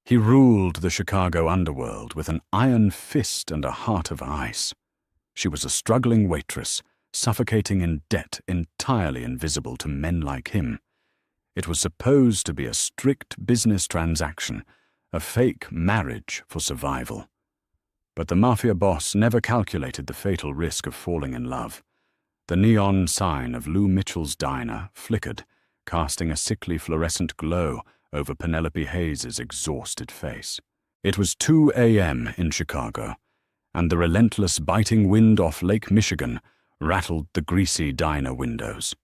He ruled the Chicago underworld with an iron fist and a heart of ice. She was a struggling waitress, suffocating in debt entirely invisible to men like him. It was supposed to be a strict business transaction, a fake marriage for survival. But the Mafia boss never calculated the fatal risk of falling in love. The neon sign of Lou Mitchell's diner flickered, casting a sickly fluorescent glow over Penelope Hayes's exhausted face. It was 2 a.m. in Chicago, and the relentless biting wind off Lake Michigan rattled the greasy diner windows.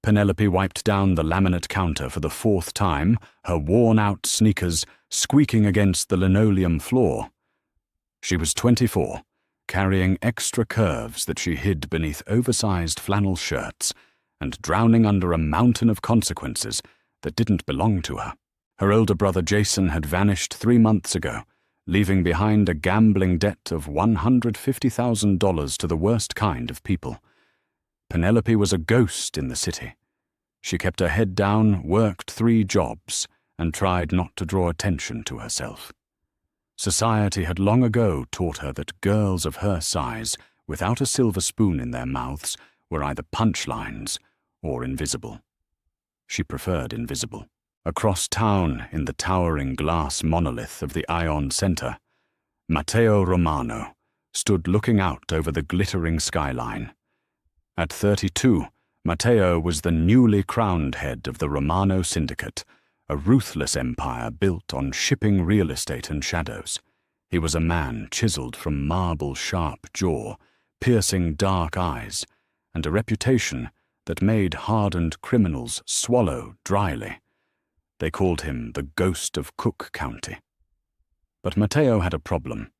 Penelope wiped down the laminate counter for the 4th time, her worn-out sneakers squeaking against the linoleum floor. She was 24, carrying extra curves that she hid beneath oversized flannel shirts and drowning under a mountain of consequences that didn't belong to her. Her older brother Jason had vanished 3 months ago, leaving behind a gambling debt of $150,000 to the worst kind of people. Penelope was a ghost in the city. She kept her head down, worked 3 jobs, and tried not to draw attention to herself. Society had long ago taught her that girls of her size, without a silver spoon in their mouths, were either punchlines or invisible. She preferred invisible. Across town, in the towering glass monolith of the Ion Center, Matteo Romano stood looking out over the glittering skyline. At 32, Matteo was the newly crowned head of the Romano Syndicate, a ruthless empire built on shipping real estate and shadows. He was a man chiseled from marble-sharp jaw, piercing dark eyes, and a reputation that made hardened criminals swallow dryly. They called him the Ghost of Cook County. But Matteo had a problem.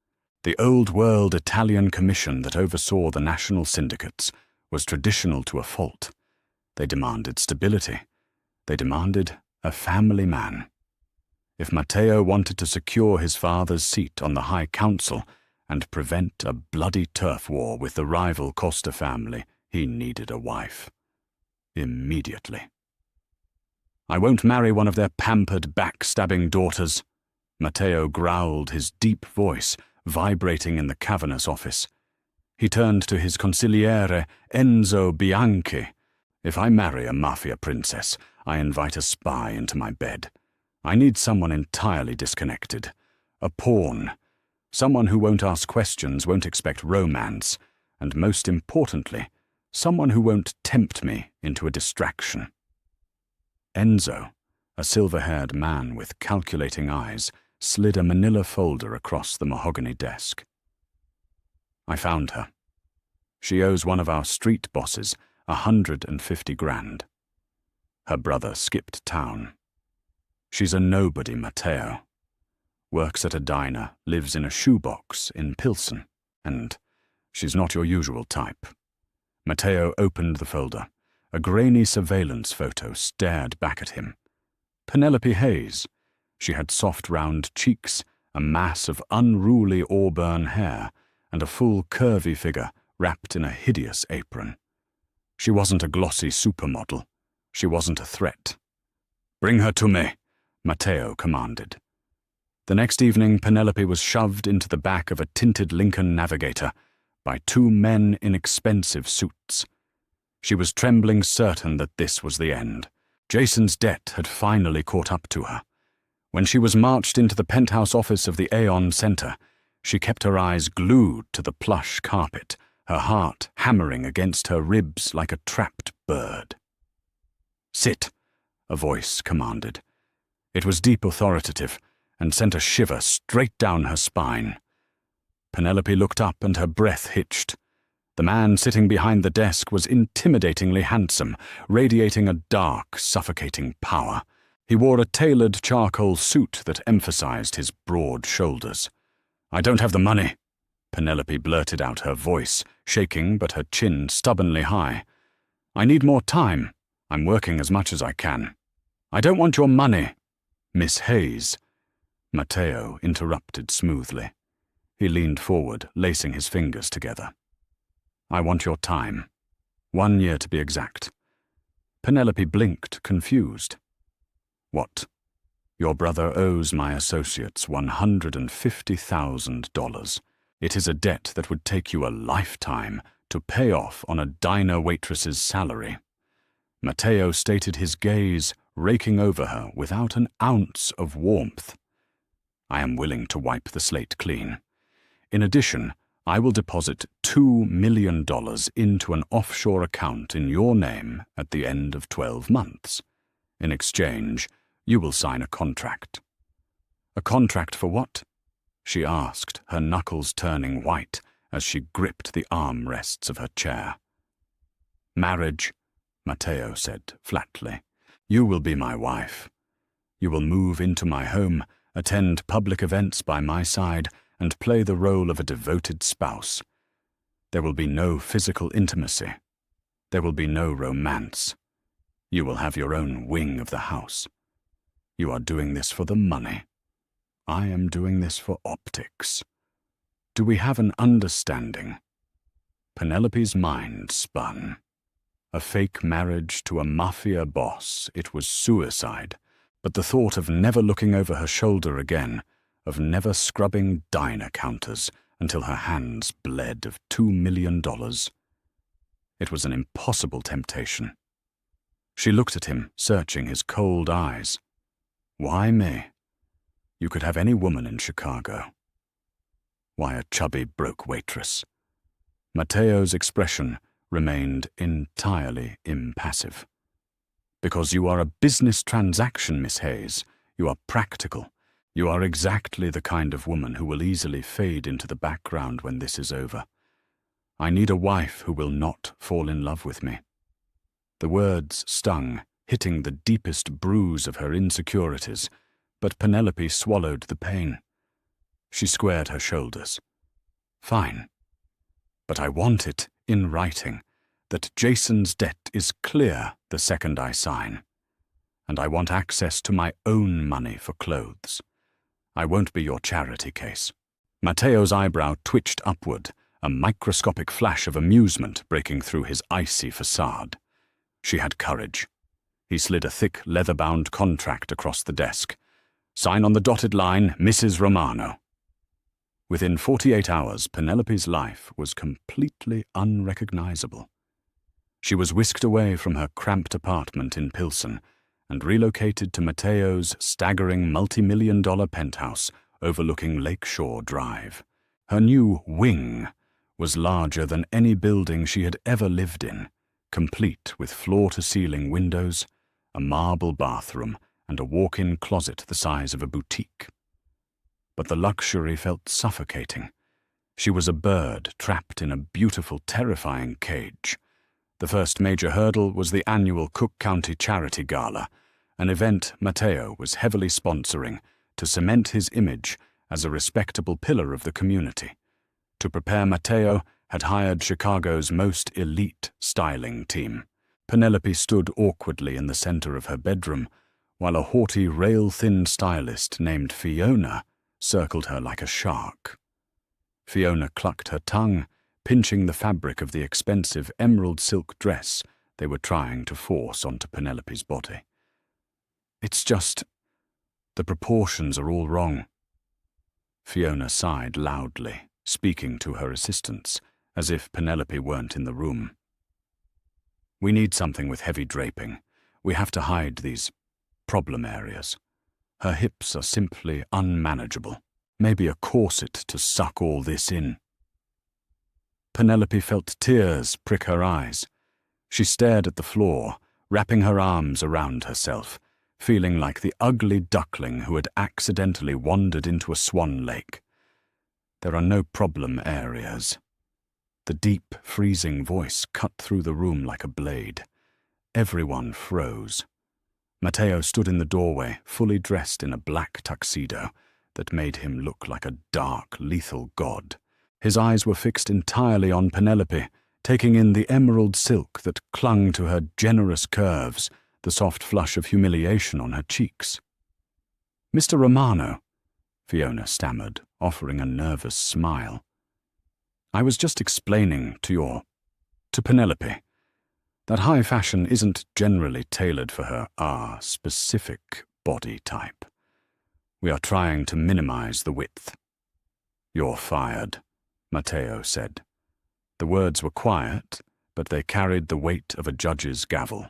The old-world Italian commission that oversaw the national syndicates was traditional to a fault. They demanded stability. They demanded a family man. If Matteo wanted to secure his father's seat on the High Council and prevent a bloody turf war with the rival Costa family, he needed a wife. Immediately. "I won't marry one of their pampered, backstabbing daughters," Matteo growled, his deep voice vibrating in the cavernous office. He turned to his consigliere, Enzo Bianchi. "If I marry a Mafia princess, I invite a spy into my bed. I need someone entirely disconnected. A pawn. Someone who won't ask questions, won't expect romance, and most importantly, someone who won't tempt me into a distraction." Enzo, a silver-haired man with calculating eyes, slid a manila folder across the mahogany desk. "I found her. She owes one of our street bosses $150,000. Her brother skipped town. She's a nobody, Matteo. Works at a diner, lives in a shoebox in Pilsen, and she's not your usual type." Matteo opened the folder. A grainy surveillance photo stared back at him. Penelope Hayes. She had soft round cheeks, a mass of unruly auburn hair, and a full curvy figure wrapped in a hideous apron. She wasn't a glossy supermodel. She wasn't a threat. "Bring her to me," Matteo commanded. The next evening, Penelope was shoved into the back of a tinted Lincoln Navigator by 2 men in expensive suits. She was trembling certain that this was the end. Jason's debt had finally caught up to her. When she was marched into the penthouse office of the Aeon Center, she kept her eyes glued to the plush carpet, her heart hammering against her ribs like a trapped bird. "Sit," a voice commanded. It was deep authoritative and sent a shiver straight down her spine. Penelope looked up and her breath hitched. The man sitting behind the desk was intimidatingly handsome, radiating a dark, suffocating power. He wore a tailored charcoal suit that emphasized his broad shoulders. "I don't have the money," Penelope blurted out, her voice shaking but her chin stubbornly high. "I need more time. I'm working as much as I can." "I don't want your money, Miss Hayes," Matteo interrupted smoothly. He leaned forward, lacing his fingers together. "I want your time. 1 year to be exact." Penelope blinked, confused. "What? Your brother owes my associates $150,000. It is a debt that would take you a lifetime to pay off on a diner waitress's salary. Matteo stated, his gaze raking over her without an ounce of warmth. I am willing to wipe the slate clean. In addition, I will deposit $2 million into an offshore account in your name at the end of 12 months. In exchange, you will sign a contract. A contract for what? She asked, her knuckles turning white as she gripped the armrests of her chair. Marriage, Matteo said flatly. You will be my wife. You will move into my home, attend public events by my side, and play the role of a devoted spouse. There will be no physical intimacy. There will be no romance. You will have your own wing of the house. You are doing this for the money. I am doing this for optics. Do we have an understanding? Penelope's mind spun. A fake marriage to a Mafia boss, it was suicide, but the thought of never looking over her shoulder again, of never scrubbing diner counters until her hands bled of $2 million. It was an impossible temptation. She looked at him, searching his cold eyes. Why me? You could have any woman in Chicago. Why a chubby broke waitress? Matteo's expression remained entirely impassive. Because you are a business transaction, Miss Hayes. You are practical. You are exactly the kind of woman who will easily fade into the background when this is over. I need a wife who will not fall in love with me. The words stung, hitting the deepest bruise of her insecurities, but Penelope swallowed the pain. She squared her shoulders. Fine. But I want it in writing, that Jason's debt is clear the second I sign. And I want access to my own money for clothes. I won't be your charity case. Matteo's eyebrow twitched upward, a microscopic flash of amusement breaking through his icy facade. She had courage. He slid a thick, leather-bound contract across the desk. Sign on the dotted line, Mrs. Romano. Within 48 hours, Penelope's life was completely unrecognizable. She was whisked away from her cramped apartment in Pilsen and relocated to Matteo's staggering multi-million-dollar penthouse overlooking Lakeshore Drive. Her new wing was larger than any building she had ever lived in, complete with floor-to-ceiling windows, a marble bathroom, and a walk-in closet the size of a boutique. But the luxury felt suffocating. She was a bird trapped in a beautiful, terrifying cage. The first major hurdle was the annual Cook County Charity Gala, an event Matteo was heavily sponsoring to cement his image as a respectable pillar of the community. To prepare, Matteo had hired Chicago's most elite styling team. Penelope stood awkwardly in the center of her bedroom, while a haughty, rail-thin stylist named Fiona circled her like a shark. Fiona clucked her tongue, pinching the fabric of the expensive emerald silk dress they were trying to force onto Penelope's body. It's just, the proportions are all wrong. Fiona sighed loudly, speaking to her assistants, as if Penelope weren't in the room. We need something with heavy draping. We have to hide these problem areas. Her hips are simply unmanageable. Maybe a corset to suck all this in. Penelope felt tears prick her eyes. She stared at the floor, wrapping her arms around herself, feeling like the ugly duckling who had accidentally wandered into a swan lake. There are no problem areas. The deep, freezing voice cut through the room like a blade. Everyone froze. Matteo stood in the doorway, fully dressed in a black tuxedo that made him look like a dark, lethal god. His eyes were fixed entirely on Penelope, taking in the emerald silk that clung to her generous curves, the soft flush of humiliation on her cheeks. "Mr. Romano," Fiona stammered, offering a nervous smile. "I was just explaining to Penelope, that high fashion isn't generally tailored for her specific body type. We are trying to minimize the width. You're fired, Matteo said. The words were quiet, but they carried the weight of a judge's gavel.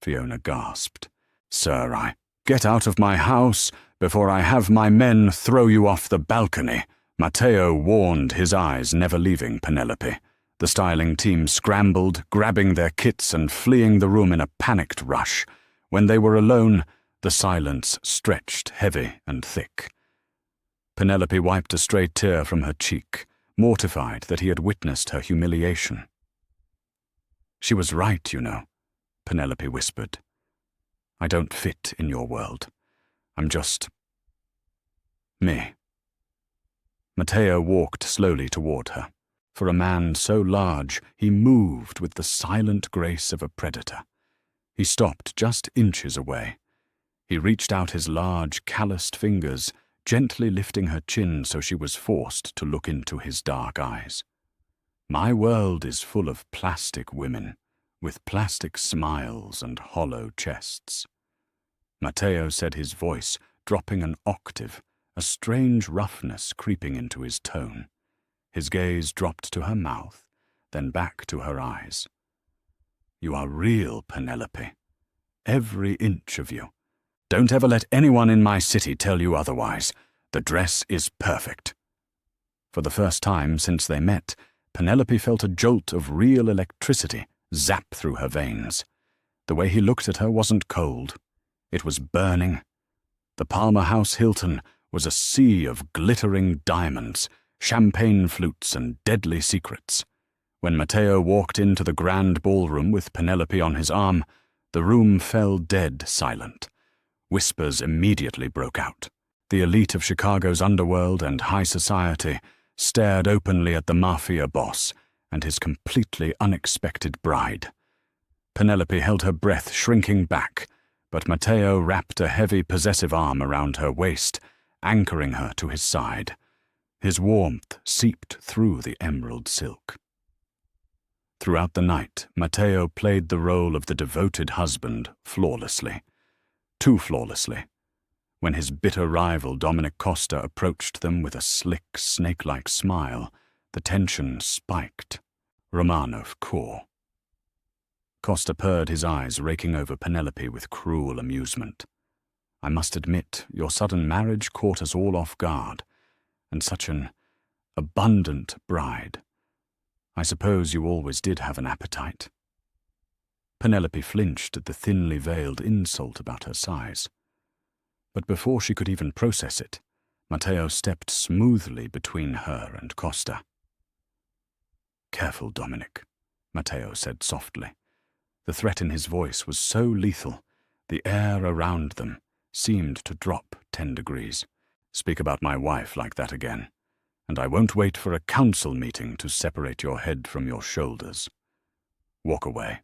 Fiona gasped. Sir, get out of my house before I have my men throw you off the balcony. Matteo warned, his eyes never leaving Penelope. The styling team scrambled, grabbing their kits and fleeing the room in a panicked rush. When they were alone, the silence stretched heavy and thick. Penelope wiped a stray tear from her cheek, mortified that he had witnessed her humiliation. She was right, you know, Penelope whispered. I don't fit in your world. I'm just me. Matteo walked slowly toward her. For a man so large, he moved with the silent grace of a predator. He stopped just inches away. He reached out his large, calloused fingers, gently lifting her chin so she was forced to look into his dark eyes. My world is full of plastic women, with plastic smiles and hollow chests. Matteo said, his voice dropping an octave, a strange roughness creeping into his tone. His gaze dropped to her mouth, then back to her eyes. You are real, Penelope. Every inch of you. Don't ever let anyone in my city tell you otherwise. The dress is perfect. For the first time since they met, Penelope felt a jolt of real electricity zap through her veins. The way he looked at her wasn't cold. It was burning. The Palmer House Hilton was a sea of glittering diamonds, champagne flutes and deadly secrets. When Matteo walked into the grand ballroom with Penelope on his arm, the room fell dead silent. Whispers immediately broke out. The elite of Chicago's underworld and high society stared openly at the Mafia boss and his completely unexpected bride. Penelope held her breath, shrinking back, but Matteo wrapped a heavy, possessive arm around her waist, anchoring her to his side. His warmth seeped through the emerald silk. Throughout the night, Matteo played the role of the devoted husband flawlessly. Too flawlessly. When his bitter rival Dominic Costa approached them with a slick, snake-like smile, the tension spiked. Romanov core. Costa purred his eyes, raking over Penelope with cruel amusement. I must admit, your sudden marriage caught us all off guard. And such an abundant bride. I suppose you always did have an appetite. Penelope flinched at the thinly veiled insult about her size. But before she could even process it, Matteo stepped smoothly between her and Costa. Careful, Dominic, Matteo said softly. The threat in his voice was so lethal, the air around them seemed to drop 10 degrees. Speak about my wife like that again, and I won't wait for a council meeting to separate your head from your shoulders. Walk away.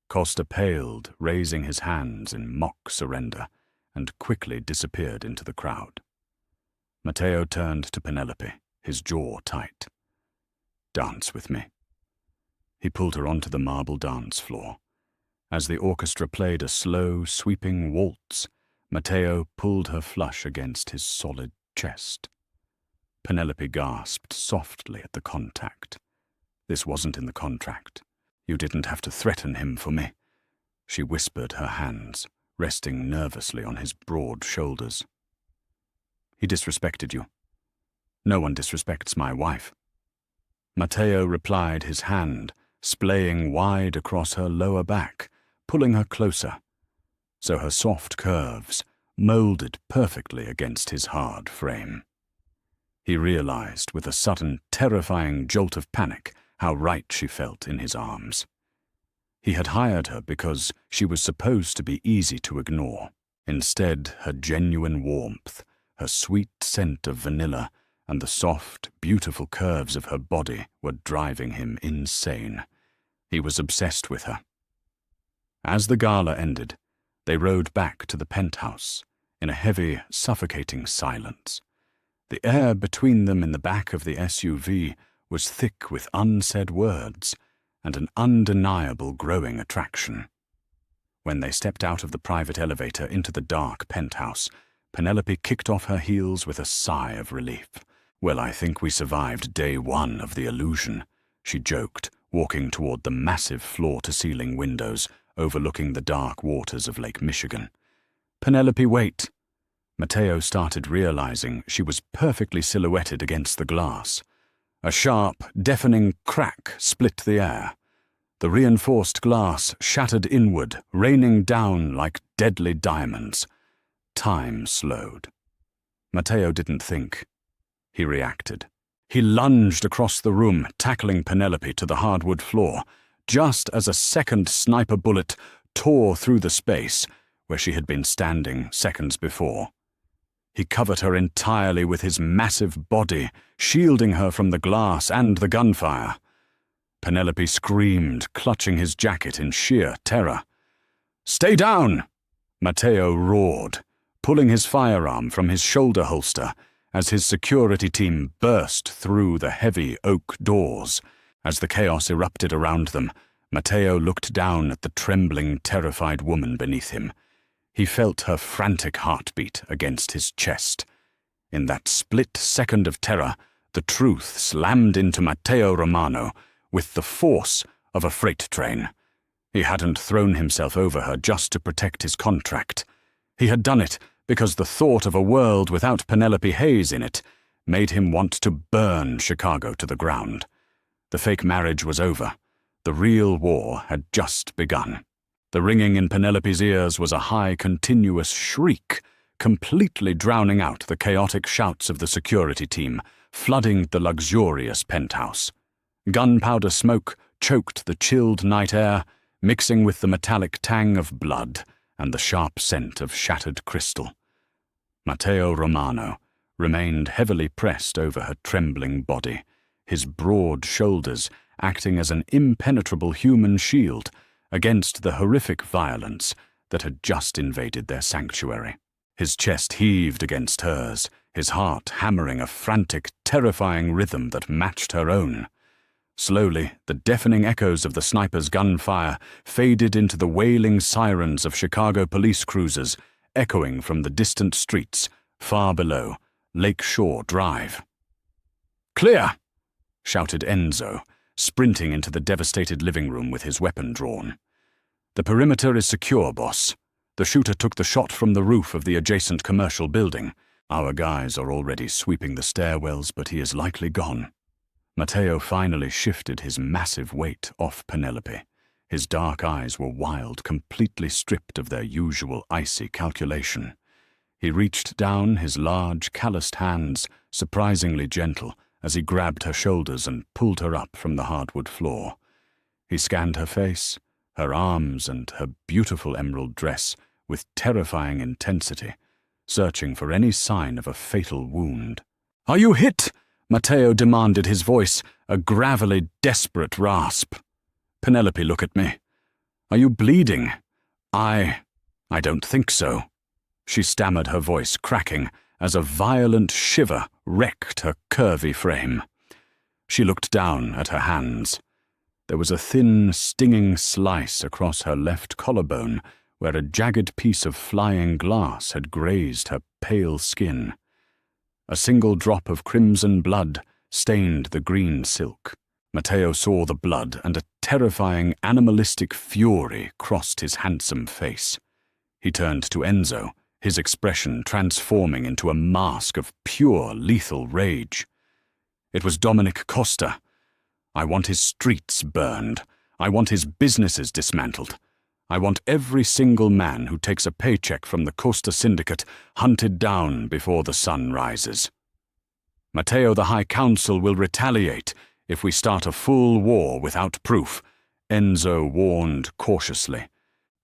Costa paled, raising his hands in mock surrender, and quickly disappeared into the crowd. Matteo turned to Penelope, his jaw tight. Dance with me. He pulled her onto the marble dance floor. As the orchestra played a slow, sweeping waltz, Matteo pulled her flush against his solid chest. Penelope gasped softly at the contact. This wasn't in the contract. You didn't have to threaten him for me. She whispered, her hands resting nervously on his broad shoulders. He disrespected you. No one disrespects my wife. Matteo replied, his hand splaying wide across her lower back, pulling her closer, so her soft curves molded perfectly against his hard frame. He realized with a sudden, terrifying jolt of panic how right she felt in his arms. He had hired her because she was supposed to be easy to ignore. Instead, her genuine warmth, her sweet scent of vanilla, and the soft, beautiful curves of her body were driving him insane. He was obsessed with her. As the gala ended, they rode back to the penthouse in a heavy, suffocating silence. The air between them in the back of the SUV was thick with unsaid words and an undeniable growing attraction. When they stepped out of the private elevator into the dark penthouse, Penelope kicked off her heels with a sigh of relief. "Well, I think we survived day one of the illusion," she joked, walking toward the massive floor-to-ceiling windows overlooking the dark waters of Lake Michigan. "Penelope, wait." Matteo started realizing she was perfectly silhouetted against the glass. A sharp, deafening crack split the air. The reinforced glass shattered inward, raining down like deadly diamonds. Time slowed. Matteo didn't think. He reacted. He lunged across the room, tackling Penelope to the hardwood floor, just as a second sniper bullet tore through the space where she had been standing seconds before. He covered her entirely with his massive body, shielding her from the glass and the gunfire. Penelope screamed, clutching his jacket in sheer terror. "Stay down!" Matteo roared, pulling his firearm from his shoulder holster as his security team burst through the heavy oak doors. As the chaos erupted around them, Matteo looked down at the trembling, terrified woman beneath him. He felt her frantic heartbeat against his chest. In that split second of terror, the truth slammed into Matteo Romano with the force of a freight train. He hadn't thrown himself over her just to protect his contract. He had done it because the thought of a world without Penelope Hayes in it made him want to burn Chicago to the ground. The fake marriage was over. The real war had just begun. The ringing in Penelope's ears was a high, continuous shriek, completely drowning out the chaotic shouts of the security team, flooding the luxurious penthouse. Gunpowder smoke choked the chilled night air, mixing with the metallic tang of blood and the sharp scent of shattered crystal. Matteo Romano remained heavily pressed over her trembling body, his broad shoulders acting as an impenetrable human shield against the horrific violence that had just invaded their sanctuary. His chest heaved against hers, his heart hammering a frantic, terrifying rhythm that matched her own. Slowly, the deafening echoes of the sniper's gunfire faded into the wailing sirens of Chicago police cruisers, echoing from the distant streets, far below, Lake Shore Drive. "Clear!" shouted Enzo, sprinting into the devastated living room with his weapon drawn. "The perimeter is secure, boss. The shooter took the shot from the roof of the adjacent commercial building. Our guys are already sweeping the stairwells, but he is likely gone." Matteo finally shifted his massive weight off Penelope. His dark eyes were wild, completely stripped of their usual icy calculation. He reached down his large, calloused hands, surprisingly gentle, as he grabbed her shoulders and pulled her up from the hardwood floor. He scanned her face, her arms, and her beautiful emerald dress with terrifying intensity, searching for any sign of a fatal wound. "Are you hit?" Matteo demanded, his voice a gravelly, desperate rasp. "Penelope, look at me. Are you bleeding?" I don't think so," she stammered, her voice cracking as a violent shiver wrecked her curvy frame. She looked down at her hands. There was a thin, stinging slice across her left collarbone where a jagged piece of flying glass had grazed her pale skin. A single drop of crimson blood stained the green silk. Matteo saw the blood, and a terrifying, animalistic fury crossed his handsome face. He turned to Enzo, his expression transforming into a mask of pure, lethal rage. It was Dominic Costa. "I want his streets burned. I want his businesses dismantled. I want every single man who takes a paycheck from the Costa Syndicate hunted down before the sun rises. Matteo the High Council will retaliate if we start a full war without proof," Enzo warned cautiously.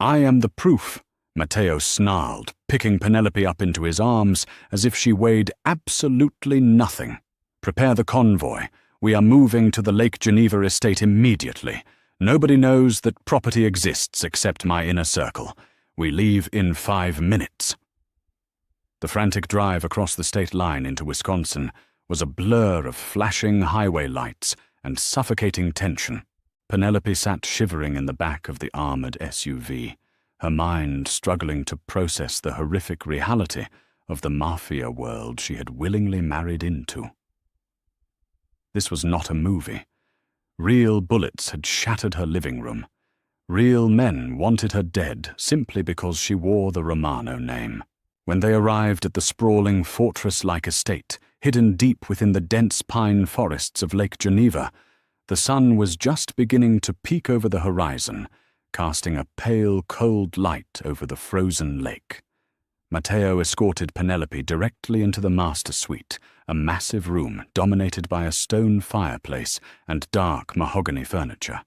"I am the proof," Matteo snarled, picking Penelope up into his arms as if she weighed absolutely nothing. "Prepare the convoy. We are moving to the Lake Geneva estate immediately. Nobody knows that property exists except my inner circle. We leave in 5 minutes." The frantic drive across the state line into Wisconsin was a blur of flashing highway lights and suffocating tension. Penelope sat shivering in the back of the armored SUV, her mind struggling to process the horrific reality of the Mafia world she had willingly married into. This was not a movie. Real bullets had shattered her living room. Real men wanted her dead simply because she wore the Romano name. When they arrived at the sprawling fortress-like estate, hidden deep within the dense pine forests of Lake Geneva, the sun was just beginning to peek over the horizon, casting a pale, cold light over the frozen lake. Matteo escorted Penelope directly into the master suite, a massive room dominated by a stone fireplace and dark mahogany furniture.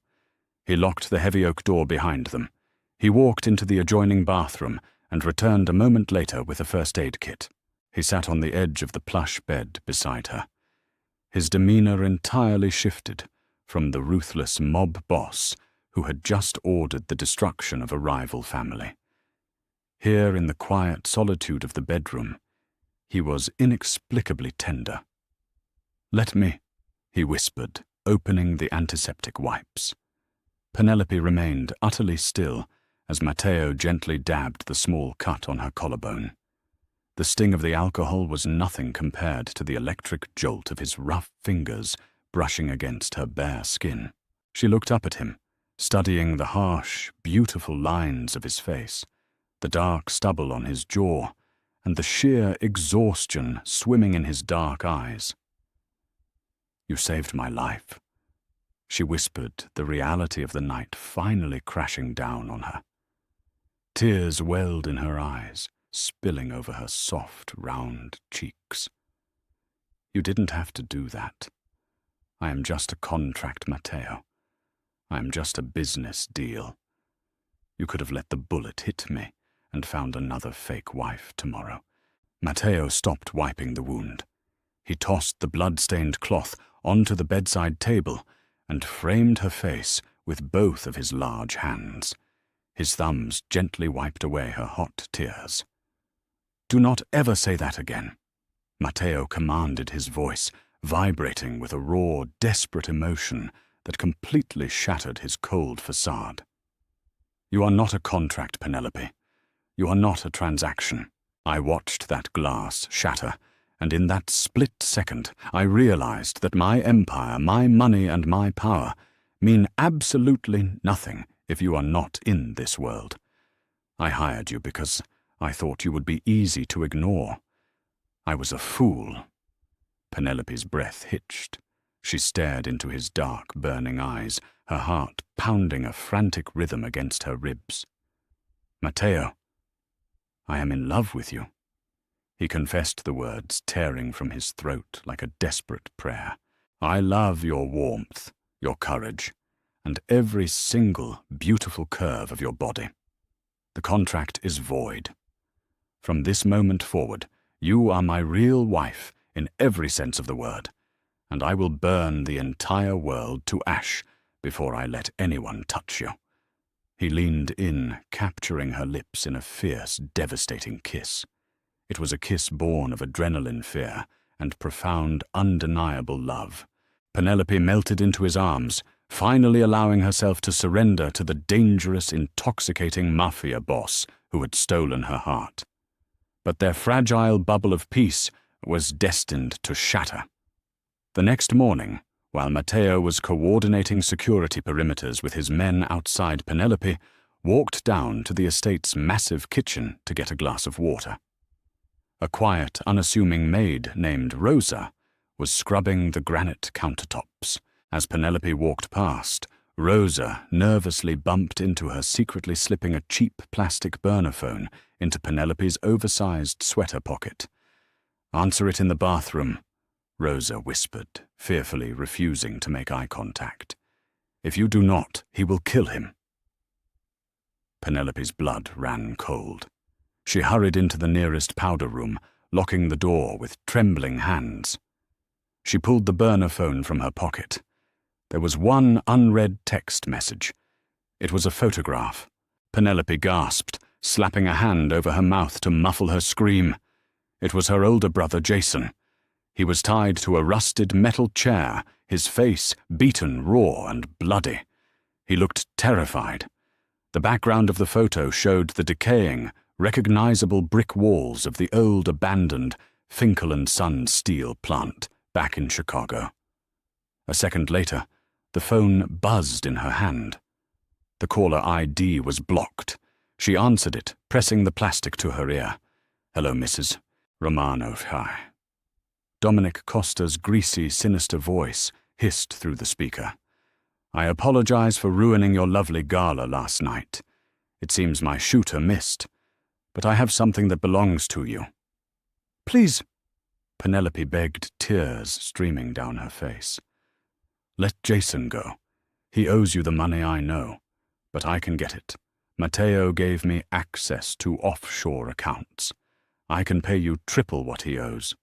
He locked the heavy oak door behind them. He walked into the adjoining bathroom and returned a moment later with a first aid kit. He sat on the edge of the plush bed beside her. His demeanor entirely shifted from the ruthless mob boss who had just ordered the destruction of a rival family. Here in the quiet solitude of the bedroom, he was inexplicably tender. "Let me," he whispered, opening the antiseptic wipes. Penelope remained utterly still as Matteo gently dabbed the small cut on her collarbone. The sting of the alcohol was nothing compared to the electric jolt of his rough fingers brushing against her bare skin. She looked up at him, studying the harsh, beautiful lines of his face, the dark stubble on his jaw, and the sheer exhaustion swimming in his dark eyes. "You saved my life," she whispered, the reality of the night finally crashing down on her. Tears welled in her eyes, spilling over her soft, round cheeks. "You didn't have to do that. I am just a contract, Matteo. I am just a business deal. You could have let the bullet hit me and found another fake wife tomorrow." Matteo stopped wiping the wound. He tossed the blood-stained cloth onto the bedside table and framed her face with both of his large hands. His thumbs gently wiped away her hot tears. "Do not ever say that again," Matteo commanded, his voice vibrating with a raw, desperate emotion that completely shattered his cold facade. "You are not a contract, Penelope. You are not a transaction." I watched that glass shatter, and in that split second I realized that my empire, my money, and my power mean absolutely nothing if you are not in this world. I hired you because I thought you would be easy to ignore. I was a fool. Penelope's breath hitched. She stared into his dark, burning eyes, her heart pounding a frantic rhythm against her ribs. "Matteo, I am in love with you." He confessed the words tearing from his throat like a desperate prayer. "I love your warmth, your courage, and every single beautiful curve of your body. The contract is void. From this moment forward, you are my real wife in every sense of the word, and I will burn the entire world to ash before I let anyone touch you." He leaned in, capturing her lips in a fierce, devastating kiss. It was a kiss born of adrenaline fear and profound, undeniable love. Penelope melted into his arms, finally allowing herself to surrender to the dangerous, intoxicating Mafia boss who had stolen her heart. But their fragile bubble of peace was destined to shatter. The next morning, while Matteo was coordinating security perimeters with his men outside, Penelope walked down to the estate's massive kitchen to get a glass of water. A quiet, unassuming maid named Rosa was scrubbing the granite countertops. As Penelope walked past, Rosa nervously bumped into her, secretly slipping a cheap plastic burner phone into Penelope's oversized sweater pocket. "Answer it in the bathroom," Rosa whispered, fearfully refusing to make eye contact. "If you do not, he will kill him." Penelope's blood ran cold. She hurried into the nearest powder room, locking the door with trembling hands. She pulled the burner phone from her pocket. There was one unread text message. It was a photograph. Penelope gasped, slapping a hand over her mouth to muffle her scream. It was her older brother, Jason. He was tied to a rusted metal chair, his face beaten raw and bloody. He looked terrified. The background of the photo showed the decaying, recognizable brick walls of the old abandoned Finkel and Son steel plant back in Chicago. A second later, the phone buzzed in her hand. The caller ID was blocked. She answered it, pressing the plastic to her ear. "Hello, Mrs. Romano." Hi. Dominic Costa's greasy, sinister voice hissed through the speaker. "I apologize for ruining your lovely gala last night. It seems my shooter missed, but I have something that belongs to you." "Please," Penelope begged, tears streaming down her face. "Let Jason go. He owes you the money, I know, but I can get it. Matteo gave me access to offshore accounts. I can pay you triple what he owes."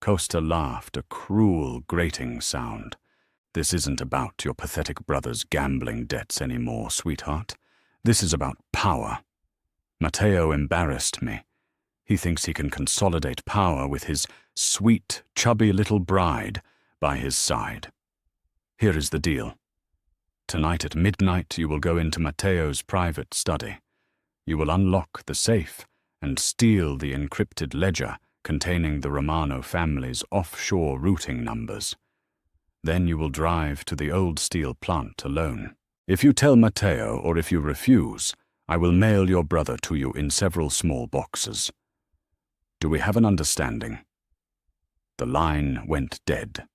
Costa laughed, a cruel, grating sound. "This isn't about your pathetic brother's gambling debts anymore, sweetheart. This is about power. Matteo embarrassed me. He thinks he can consolidate power with his sweet, chubby little bride by his side. Here is the deal. Tonight at midnight you will go into Matteo's private study. You will unlock the safe and steal the encrypted ledger containing the Romano family's offshore routing numbers. Then you will drive to the old steel plant alone. If you tell Matteo or if you refuse, I will mail your brother to you in several small boxes. Do we have an understanding?" The line went dead.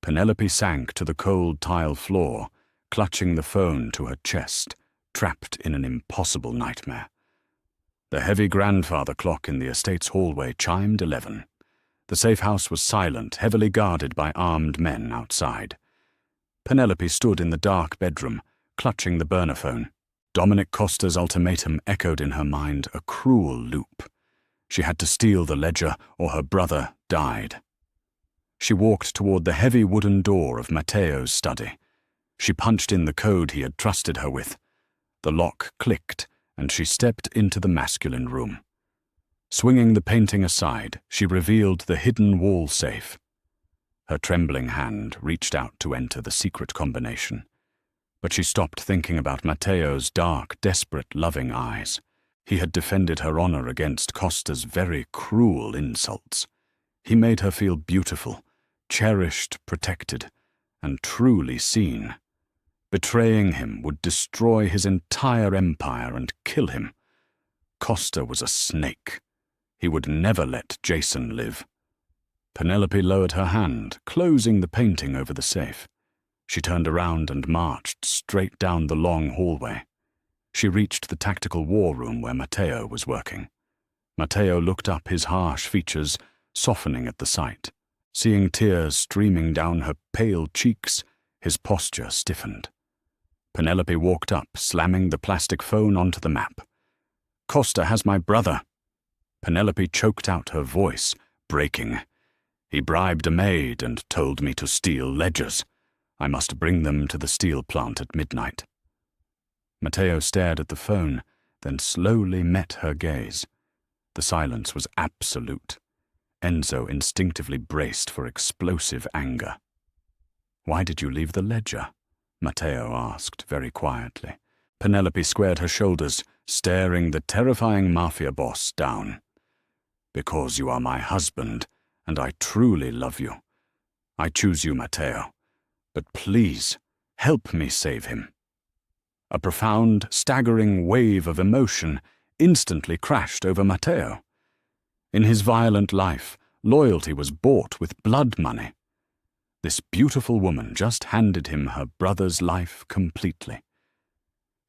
Penelope sank to the cold tile floor, clutching the phone to her chest, trapped in an impossible nightmare. The heavy grandfather clock in the estate's hallway chimed 11. The safe house was silent, heavily guarded by armed men outside. Penelope stood in the dark bedroom, clutching the burner phone. Dominic Costa's ultimatum echoed in her mind, a cruel loop. She had to steal the ledger or her brother died. She walked toward the heavy wooden door of Matteo's study. She punched in the code he had trusted her with. The lock clicked, and she stepped into the masculine room. Swinging the painting aside, she revealed the hidden wall safe. Her trembling hand reached out to enter the secret combination. But she stopped thinking about Matteo's dark, desperate, loving eyes. He had defended her honor against Costa's very cruel insults. He made her feel beautiful, cherished, protected, and truly seen. Betraying him would destroy his entire empire and kill him. Costa was a snake. He would never let Jason live. Penelope lowered her hand, closing the painting over the safe. She turned around and marched straight down the long hallway. She reached the tactical war room where Matteo was working. Matteo looked up, his harsh features softening at the sight. Seeing tears streaming down her pale cheeks, his posture stiffened. Penelope walked up, slamming the plastic phone onto the map. "Costa has my brother." Penelope choked out, her voice breaking. "He bribed a maid and told me to steal ledgers. I must bring them to the steel plant at midnight." Matteo stared at the phone, then slowly met her gaze. The silence was absolute. Enzo instinctively braced for explosive anger. "Why did you leave the ledger?" Matteo asked very quietly. Penelope squared her shoulders, staring the terrifying Mafia boss down. "Because you are my husband, and I truly love you. I choose you, Matteo. But please, help me save him." A profound, staggering wave of emotion instantly crashed over Matteo. In his violent life, loyalty was bought with blood money. This beautiful woman just handed him her brother's life completely.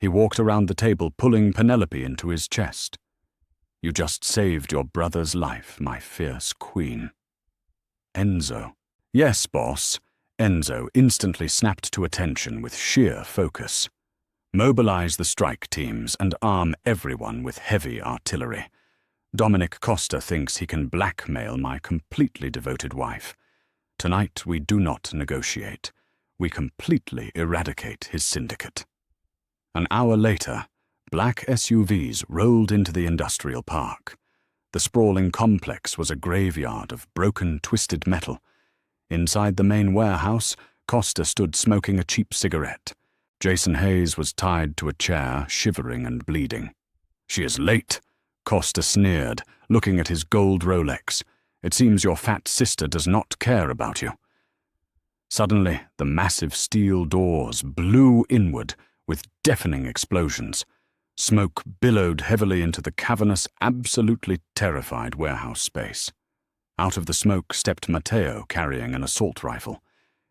He walked around the table, pulling Penelope into his chest. "You just saved your brother's life, my fierce queen." "Enzo." "Yes, boss." Enzo instantly snapped to attention with sheer focus. "Mobilize the strike teams and arm everyone with heavy artillery. Dominic Costa thinks he can blackmail my completely devoted wife. Tonight we do not negotiate. We completely eradicate his syndicate." An hour later, black SUVs rolled into the industrial park. The sprawling complex was a graveyard of broken, twisted metal. Inside the main warehouse, Costa stood smoking a cheap cigarette. Jason Hayes was tied to a chair, shivering and bleeding. "She is late," Costa sneered, looking at his gold Rolex. "It seems your fat sister does not care about you." Suddenly, the massive steel doors blew inward with deafening explosions. Smoke billowed heavily into the cavernous, absolutely terrified warehouse space. Out of the smoke stepped Matteo carrying an assault rifle.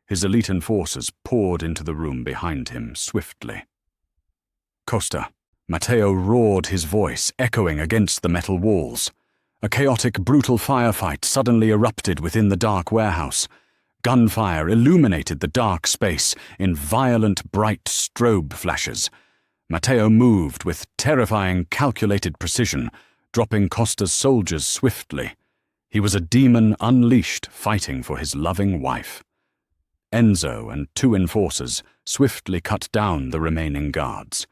His elite enforcers poured into the room behind him swiftly. "Costa!" Matteo roared, his voice echoing against the metal walls. A chaotic, brutal firefight suddenly erupted within the dark warehouse. Gunfire illuminated the dark space in violent, bright strobe flashes. Matteo moved with terrifying, calculated precision, dropping Costa's soldiers swiftly. He was a demon unleashed, fighting for his loving wife. Enzo and 2 enforcers swiftly cut down the remaining guards.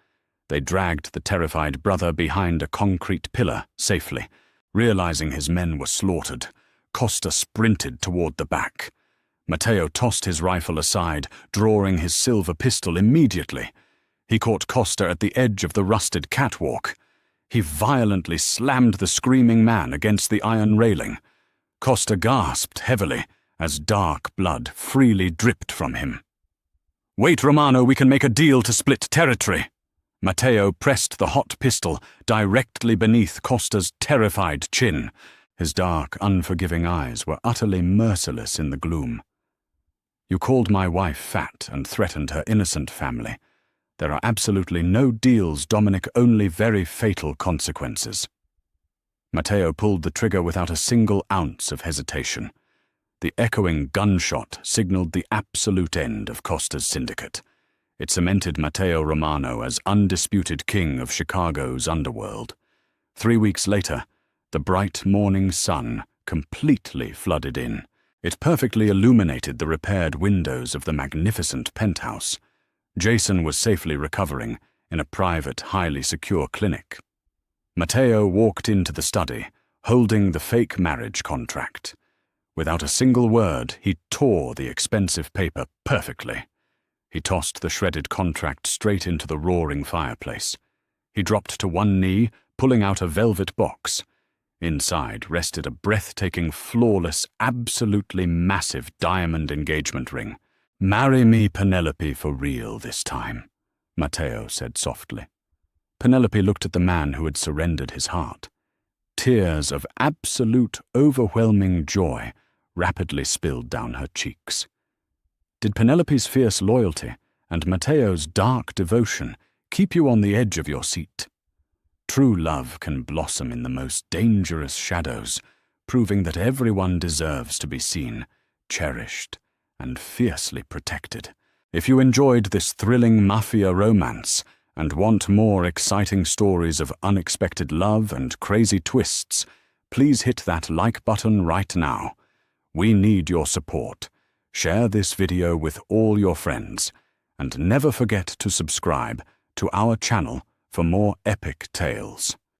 They dragged the terrified brother behind a concrete pillar safely. Realizing his men were slaughtered, Costa sprinted toward the back. Matteo tossed his rifle aside, drawing his silver pistol immediately. He caught Costa at the edge of the rusted catwalk. He violently slammed the screaming man against the iron railing. Costa gasped heavily as dark blood freely dripped from him. "Wait, Romano, we can make a deal to split territory." Matteo pressed the hot pistol directly beneath Costa's terrified chin. His dark, unforgiving eyes were utterly merciless in the gloom. "You called my wife fat and threatened her innocent family. There are absolutely no deals, Dominic, only very fatal consequences." Matteo pulled the trigger without a single ounce of hesitation. The echoing gunshot signaled the absolute end of Costa's syndicate. It cemented Matteo Romano as undisputed king of Chicago's underworld. 3 weeks later, the bright morning sun completely flooded in. It perfectly illuminated the repaired windows of the magnificent penthouse. Jason was safely recovering in a private, highly secure clinic. Matteo walked into the study, holding the fake marriage contract. Without a single word, he tore the expensive paper perfectly. He tossed the shredded contract straight into the roaring fireplace. He dropped to one knee, pulling out a velvet box. Inside rested a breathtaking, flawless, absolutely massive diamond engagement ring. "Marry me, Penelope, for real this time," Matteo said softly. Penelope looked at the man who had surrendered his heart. Tears of absolute, overwhelming joy rapidly spilled down her cheeks. Did Penelope's fierce loyalty and Matteo's dark devotion keep you on the edge of your seat? True love can blossom in the most dangerous shadows, proving that everyone deserves to be seen, cherished, and fiercely protected. If you enjoyed this thrilling Mafia romance and want more exciting stories of unexpected love and crazy twists, please hit that like button right now. We need your support. Share this video with all your friends, and never forget to subscribe to our channel for more epic tales.